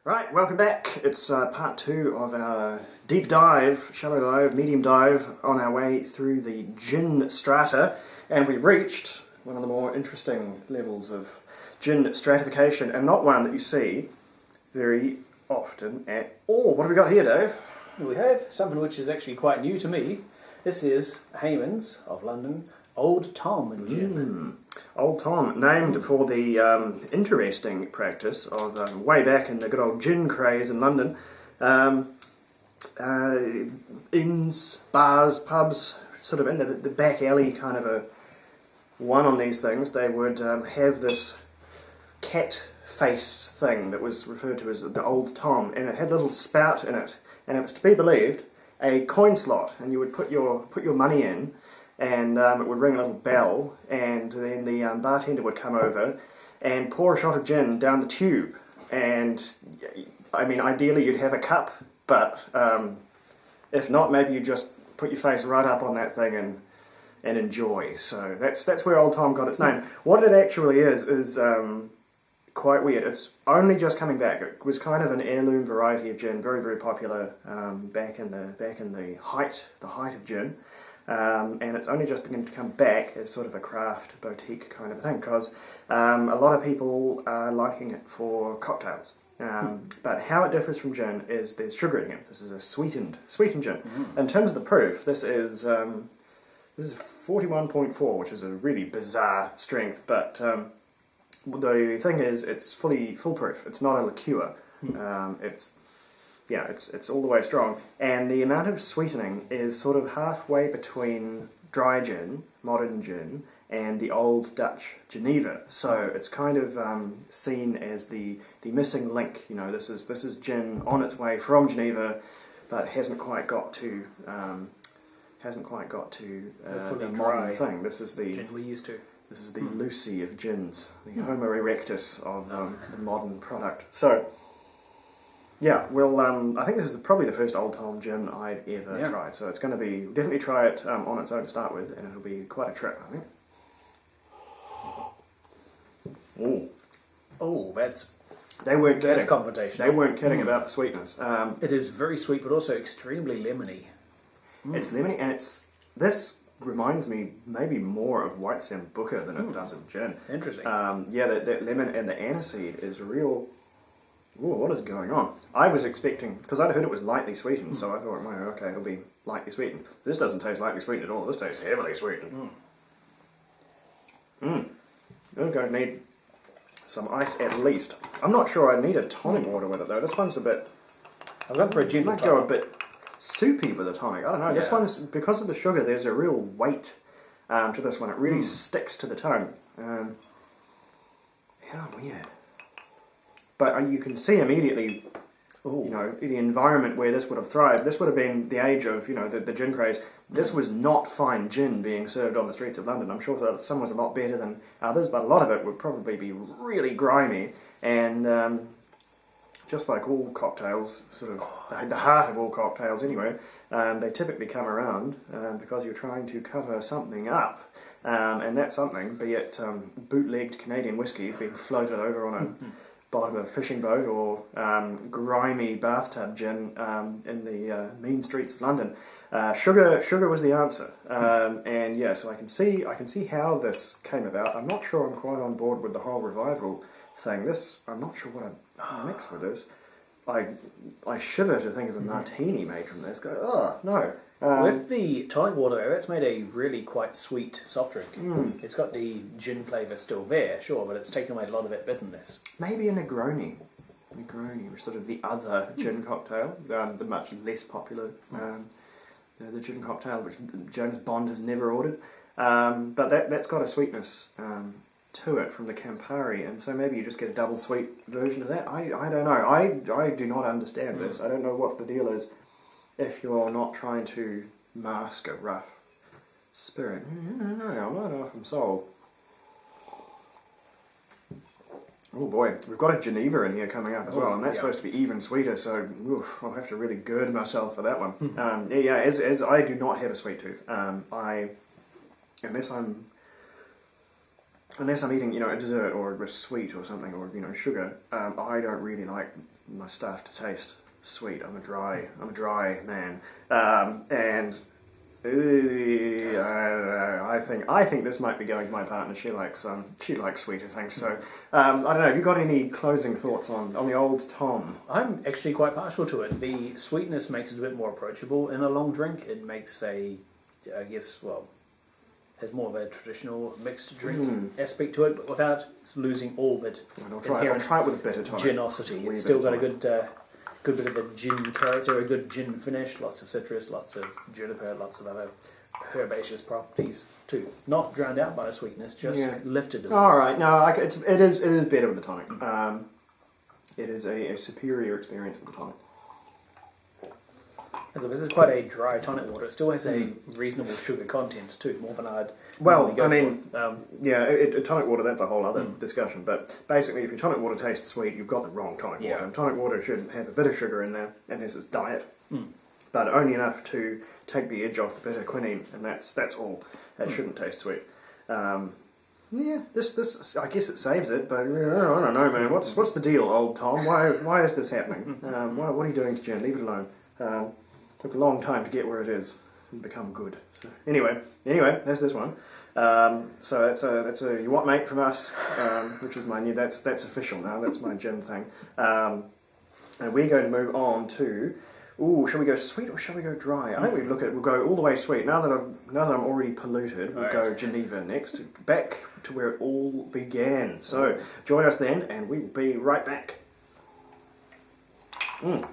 Right, welcome back. It's part two of our deep dive, shallow dive, medium dive on our way through the gin strata, and we've reached one of the more interesting levels of gin stratification, and not one that you see very often at all. What have we got here, Dave? We have something which is actually quite new to me. This is Hayman's of London Old Tom gin. Old Tom, named for the interesting practice of way back in the good old gin craze in London. Inns, bars, pubs, sort of in the back alley kind of a one on these things, they would have this cat face thing that was referred to as the Old Tom, and it had a little spout in it, and it was to be believed a coin slot, and you would put your money in, and it would ring a little bell, and then the bartender would come over and pour a shot of gin down the tube. And I mean, ideally you'd have a cup, but if not, maybe you just put your face right up on that thing and enjoy. So that's where Old Tom got its name. What it actually is quite weird. It's only just coming back. It was kind of an heirloom variety of gin, very, very popular back in the height of gin. And it's only just beginning to come back as sort of a craft boutique kind of a thing, because a lot of people are liking it for cocktails. But how it differs from gin is there's sugar in here. This is a sweetened gin. In terms of the proof, this is 41.4, which is a really bizarre strength. But the thing is, it's foolproof. It's not a liqueur. It's all the way strong, and the amount of sweetening is sort of halfway between dry gin, modern gin, and the old Dutch Geneva. So it's kind of seen as the missing link. You know, this is gin on its way from Geneva, but hasn't quite got to the modern thing. This is the gin we're used to. This is the Lucy of gins, the Homo erectus of the modern product. So. Yeah, well, I think this is probably the first Old Tom gin I'd ever tried, so it's going to be, definitely try it on its own to start with, and it'll be quite a trip, I think. Ooh. Oh, that's confrontational. They weren't kidding about the sweetness. It is very sweet, but also extremely lemony. It's lemony, and this reminds me maybe more of White Sambuca than it does of gin. Interesting. That lemon and the aniseed is real. Ooh, what is going on? I was expecting, because I'd heard it was lightly sweetened, so I thought, well, okay, it'll be lightly sweetened. This doesn't taste lightly sweetened at all. This tastes heavily sweetened. You're going to need some ice at least. I'm not sure I need a tonic water with it, though. This one's a bit... I've gone for a gentle might go a bit soupy with a tonic. I don't know. This one's, because of the sugar, there's a real weight to this one. It really sticks to the tongue. How weird. But you can see immediately, the environment where this would have thrived. This would have been the age of, the gin craze. This was not fine gin being served on the streets of London. I'm sure that some was a lot better than others, but a lot of it would probably be really grimy. And just like all cocktails, sort of the heart of all cocktails anyway, they typically come around because you're trying to cover something up. And that something, be it bootlegged Canadian whiskey being floated over on a... bottom of a fishing boat, or grimy bathtub gin in the mean streets of London. Sugar was the answer, and yeah, so I can see how this came about. I'm not sure I'm quite on board with the whole revival thing. I'm not sure what I mix with this. I shiver to think of a martini made from this. No. With the tonic water, that's made a really quite sweet soft drink. It's got the gin flavour still there, sure, but it's taken away a lot of that bitterness. Maybe a Negroni. Negroni was sort of the other gin cocktail, the much less popular the gin cocktail, which James Bond has never ordered. But that's got a sweetness to it from the Campari, and so maybe you just get a double sweet version of that. I don't know. I do not understand this. I don't know what the deal is if you're not trying to mask a rough spirit. I don't know if I'm sold. Oh boy, we've got a Geneva in here coming up as well, and that's supposed to be even sweeter, so I'll have to really gird myself for that one. As I do not have a sweet tooth, unless I'm eating, a dessert or a sweet or something, or sugar, I don't really like my stuff to taste sweet. I'm a dry man, and I don't know. I think this might be going to my partner. She likes sweeter things. So I don't know. Have you got any closing thoughts on the old Tom? I'm actually quite partial to it. The sweetness makes it a bit more approachable in a long drink. It makes has more of a traditional mixed drink aspect to it, but without losing all of it. I'll try it with a bit of tonic. Ginosity. It's still got a good bit of a gin character, a good gin finish, lots of citrus, lots of juniper, lots of other herbaceous properties too. Not drowned out by the sweetness, just lifted. All right, no, it is better with the tonic. It is a superior experience with the tonic. So this is quite a dry tonic water. It still has a reasonable sugar content too, more than I'd Well, normally go I mean, for. tonic water, that's a whole other discussion, but basically if your tonic water tastes sweet, you've got the wrong tonic water. And tonic water should have a bit of sugar in there, and this is diet, but only enough to take the edge off the bitter quinine, and that's all. That shouldn't taste sweet. This I guess it saves it, but I don't know, man. What's the deal, old Tom? Why is this happening? What are you doing to gin? Leave it alone. Took a long time to get where it is and become good. So anyway, that's this one. So that's a you want mate from us, which is my new. That's official now. That's my gin thing. And we're going to move on to. Shall we go sweet or shall we go dry? I think we'll go all the way sweet. Now that I'm already polluted, we'll go Geneva next, back to where it all began. So join us then, and we will be right back. Ugh.